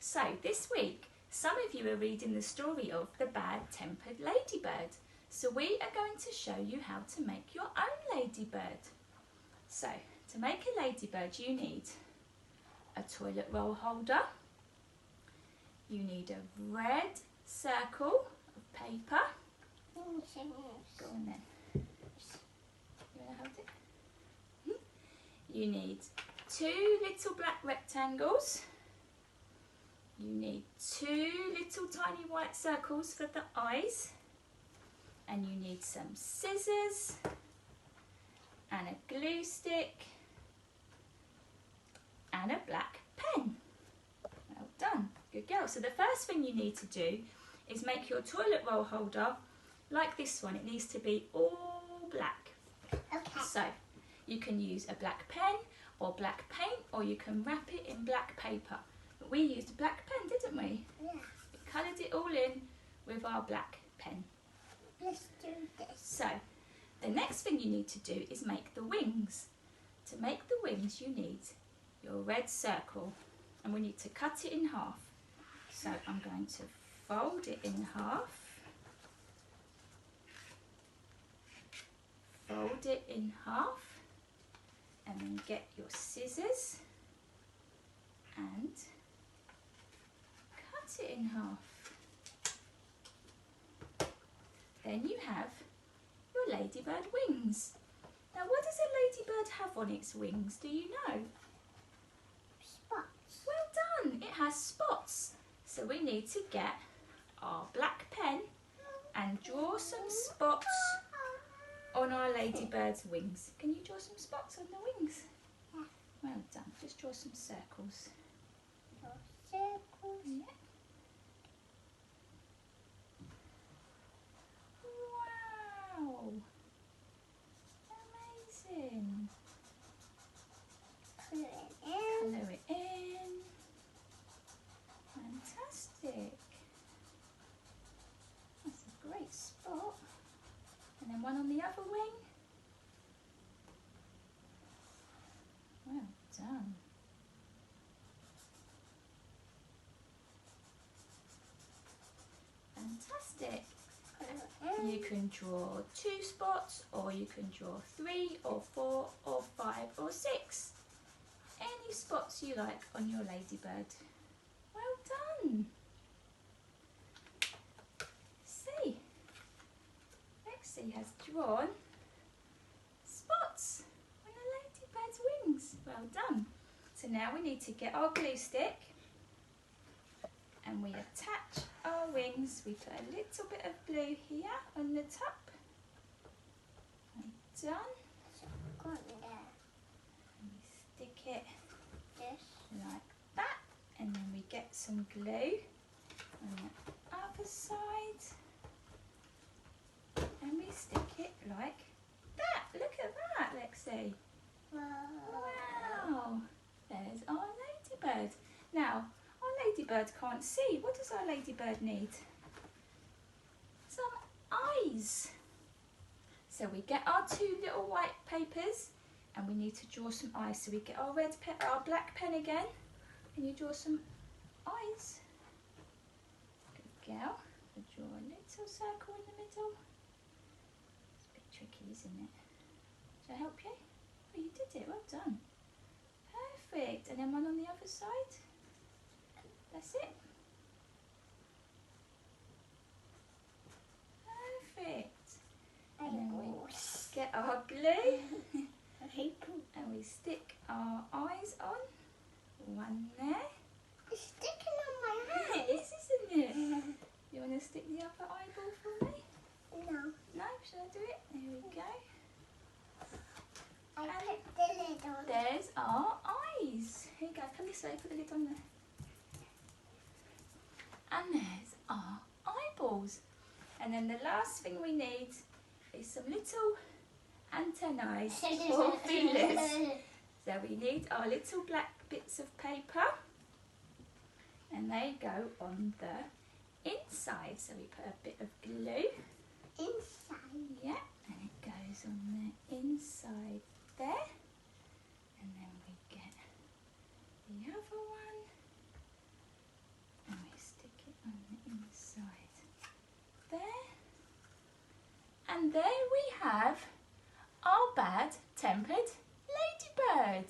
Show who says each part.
Speaker 1: So this week, some of you are reading the story of the bad-tempered ladybird. So we are going to show you how to make your own ladybird. So to make a ladybird, you need a toilet roll holder. You need a red circle of paper. Go on then. You want to hold it? You need 2 little black rectangles. You need 2 little tiny white circles for the eyes. And you need some scissors and a glue stick and a black pen. Well done, good girl. So the first thing you need to do is make your toilet roll holder like this one. It needs to be all black.
Speaker 2: Okay.
Speaker 1: So you can use a black pen or black paint, or you can wrap it in black paper. But we used a black pen, didn't we?
Speaker 2: Yeah.
Speaker 1: We coloured it all in with our black pen.
Speaker 2: Let's do this.
Speaker 1: So the next thing you need to do is make the wings. To make the wings you need your red circle, and we need to cut it in half. So I'm going to fold it in half, fold it in half, and then get your scissors and cut it in half. Then you have your ladybird wings. Now what does a ladybird have on its wings? Do you know?
Speaker 2: Spots.
Speaker 1: Well done, it has spots. So we need to get our black pen and draw some spots on our ladybird's wings. Can you draw some spots on the wings?
Speaker 2: Yeah.
Speaker 1: Well done, just draw some circles.
Speaker 2: Circles.
Speaker 1: Yeah. Wow, amazing.
Speaker 2: Put it in.
Speaker 1: Colour it in. Fantastic. That's a great spot. And then one on the other wing. Well done. Fantastic. You can draw 2 spots, or you can draw 3 or 4 or 5 or 6. Any spots you like on your ladybird. Well done. See, Lexi has drawn spots on a ladybird's wings. Well done. So now we need to get our glue stick and we attach our wings. We put a little bit of glue here on the top. Well done.
Speaker 2: Go on there.
Speaker 1: And we stick it
Speaker 2: This.
Speaker 1: like that, and then we get some glue on the other side and we stick it like that. Look at that, Lexi. Wow, there's our ladybird. Now our ladybird can't see. What does our ladybird need? Some eyes. So we get our 2 little white papers and we need to draw some eyes. So we get our our black pen again, and you draw some eyes. Good girl. We draw a little circle in the middle. It's a bit tricky, isn't it? Shall I help you? Oh, you did it. Well done. Perfect. And then one on the other side. That's it. Perfect. And then we get our glue. And we stick our eyes on. One there.
Speaker 2: It's sticking on my hand.
Speaker 1: It is, isn't it? You want to stick the other eyeball for me?
Speaker 2: No.
Speaker 1: No? Shall I do it? There we go.
Speaker 2: I
Speaker 1: And
Speaker 2: put the lid on.
Speaker 1: there's our eyes. Here you go. Come this way. Put the lid on there. And there's our eyeballs. And then the last thing we need is some little antennae or feelers. So we need our little black bits of paper, and they go on the inside. So we put a bit of glue.
Speaker 2: Inside.
Speaker 1: Yeah, and it goes on the inside there. And then we get the other one. And there we have our bad-tempered ladybird.